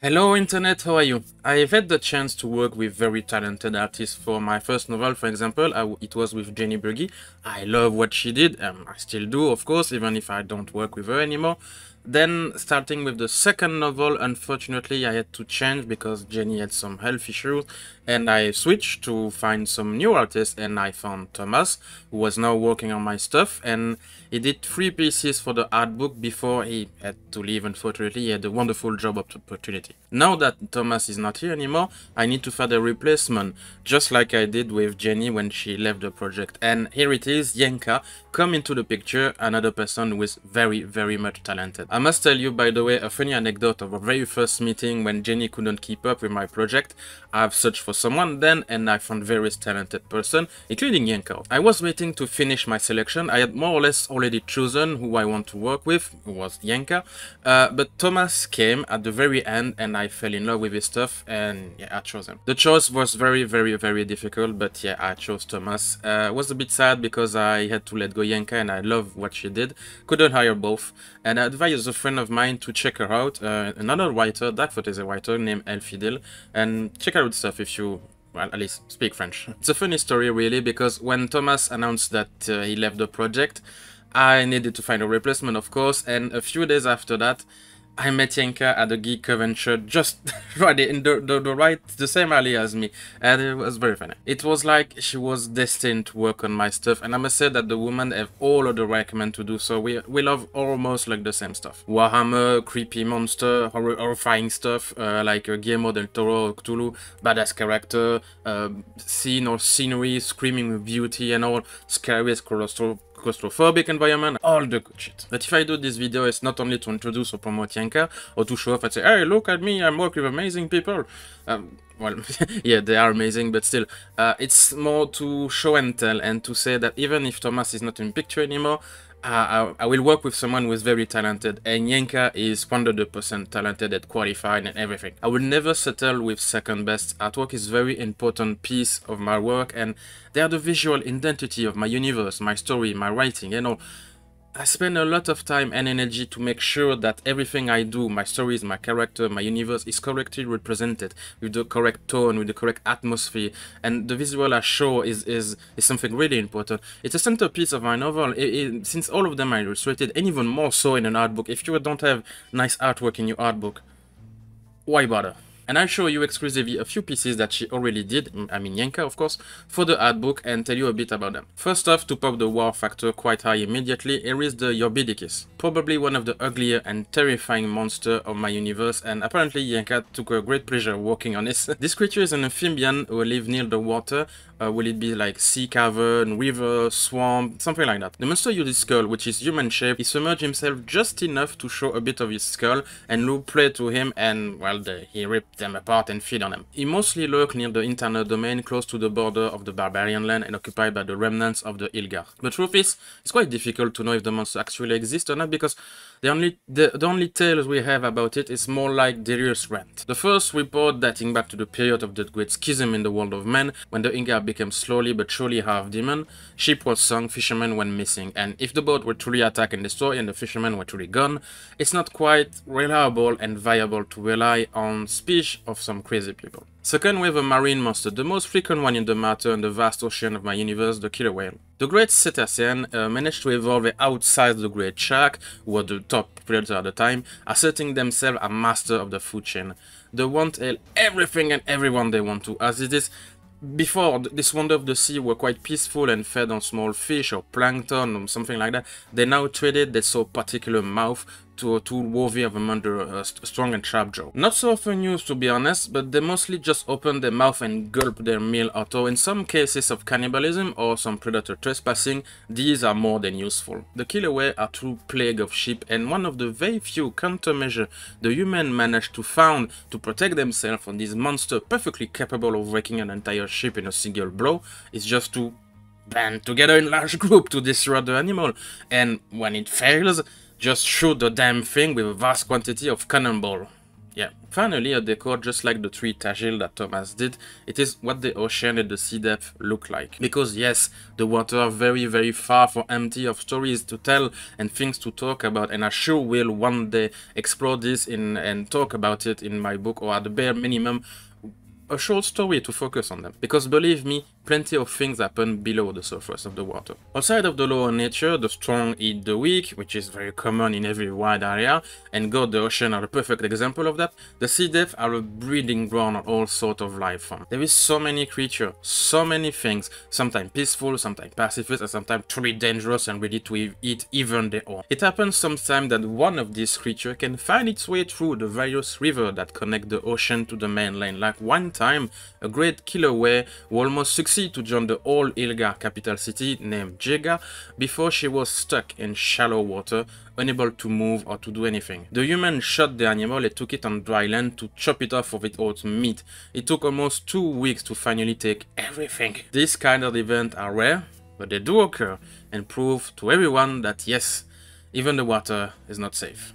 Hello Internet, how are you? I've had the chance to work with very talented artists. For my first novel, for example, it was with Jenny Bergy. I love what she did, I still do, of course, even if I don't work with her anymore. Then, starting with the second novel, unfortunately, I had to change because Jenny had some health issues, and I switched to find some new artists, and I found Thomas, who was now working on my stuff, and he did 3 pieces for the Artbook before he had to leave. Unfortunately, he had a wonderful job opportunity. Now that Thomas is not here anymore, I need to find a replacement, just like I did with Jenny when she left the project. And here it is, Yenka, come into the picture, another person who is very, very much talented. I must tell you, by the way, a funny anecdote of our very first meeting when Jenny couldn't keep up with my project. I've searched for someone then, and I found various talented person, including Yenka. I was waiting to finish my selection. I had more or less already chosen who I want to work with, who was Yenka, but Thomas came at the very end, and I fell in love with his stuff, and yeah, I chose him. The choice was very, very, very difficult, but yeah, I chose Thomas. Was a bit sad because I had to let go Yenka, and I love what she did. Couldn't hire both, and I advised a friend of mine to check her out, another writer, Darkfoot is a writer named Elfidel, and check out stuff if you, well, at least speak French. It's a funny story really, because when Thomas announced that he left the project, I needed to find a replacement, of course, and a few days after that, I met Yenka at the Geek Convention, just right in the same alley as me, and it was very funny. It was like she was destined to work on my stuff, and I must say that the woman have all of the recommend to do so. We love almost like the same stuff. Warhammer, creepy monster, horrifying stuff, like Guillermo del Toro, Cthulhu, badass character, scene or scenery, screaming with beauty and all, scariest claustrophobic environment, all the good shit. But if I do this video, it's not only to introduce or promote Yenka, or to show off and say, hey, look at me, I'm working with amazing people. Well, yeah, they are amazing, but still, it's more to show and tell, and to say that even if Thomas is not in picture anymore, I will work with someone who is very talented, and Yenka is 100% talented and qualified and everything. I will never settle with second best. Artwork is a very important piece of my work, and they are the visual identity of my universe, my story, my writing, you know. I spend a lot of time and energy to make sure that everything I do, my stories, my character, my universe, is correctly represented with the correct tone, with the correct atmosphere, and the visual I show is something really important. It's a centerpiece of my novel, since all of them are illustrated, and even more so in an art book. If you don't have nice artwork in your art book, why bother? And I'll show you exclusively a few pieces that she already did, I mean Yenka of course, for the Artbook, and tell you a bit about them. First off, to pop the wow factor quite high immediately, here is the Yorbidicus. Probably one of the uglier and terrifying monsters of my universe, and apparently Yenka took a great pleasure working on this. This creature is an amphibian who lives near the water. Will it be like sea cavern, river, swamp, something like that. The monster uses skull, which is human shape. He submerged himself just enough to show a bit of his skull, and Lou played to him, and well, he ripped them apart and feed on them. He mostly lurks near the internal domain, close to the border of the barbarian land and occupied by the remnants of the Ilgar. The truth is, it's quite difficult to know if the monster actually exists or not, because the only tales we have about it is more like delirious rant. The first report dating back to the period of the Great Schism in the world of men, when the Ilgar became slowly but surely half-demon, ship was sunk, fishermen went missing, and if the boat were truly attacked and destroyed and the fishermen were truly gone, it's not quite reliable and viable to rely on speech of some crazy people. Second, we have a marine monster, the most frequent one in the matter and the vast ocean of my universe, the killer whale. The great cetacean managed to evolve outside the great shark, who were the top predator at the time, asserting themselves as master of the food chain. They want everything and everyone they want to, as it is. Before, this wonder of the sea were quite peaceful and fed on small fish or plankton or something like that. They now traded their so particular mouth to a tool worthy of a murderer, a strong and sharp jaw. Not so often used, to be honest, but they mostly just open their mouth and gulp their meal, although in some cases of cannibalism or some predator trespassing, these are more than useful. The killer whale are true plague of sheep, and one of the very few countermeasures the human managed to found to protect themselves from this monster perfectly capable of wrecking an entire ship in a single blow is just to band together in large group to destroy the animal, and when it fails, just shoot the damn thing with a vast quantity of cannonball. yeah, finally a decor just like the tree Tagil that Thomas did. It is what the ocean and the sea depth look like. Because yes, the water are very far from empty of stories to tell and things to talk about, and I sure will one day explore this and talk about it in my book, or at the bare minimum a short story to focus on them, because believe me, plenty of things happen below the surface of the water. Outside of the law of nature, the strong eat the weak, which is very common in every wide area, and God the ocean are a perfect example of that. The sea depths are a breeding ground of all sorts of life forms. There is so many creatures, so many things, sometimes peaceful, sometimes pacifist, and sometimes truly dangerous and ready to eat even their own. It happens sometimes that one of these creatures can find its way through the various rivers that connect the ocean to the mainland. Like one time, a great killer whale who almost succeeded to join the old Ilgar capital city named Jega before she was stuck in shallow water, unable to move or to do anything. The human shot the animal and took it on dry land to chop it off of its own meat. It took almost 2 weeks to finally take everything. These kind of events are rare, but they do occur and prove to everyone that yes, even the water is not safe.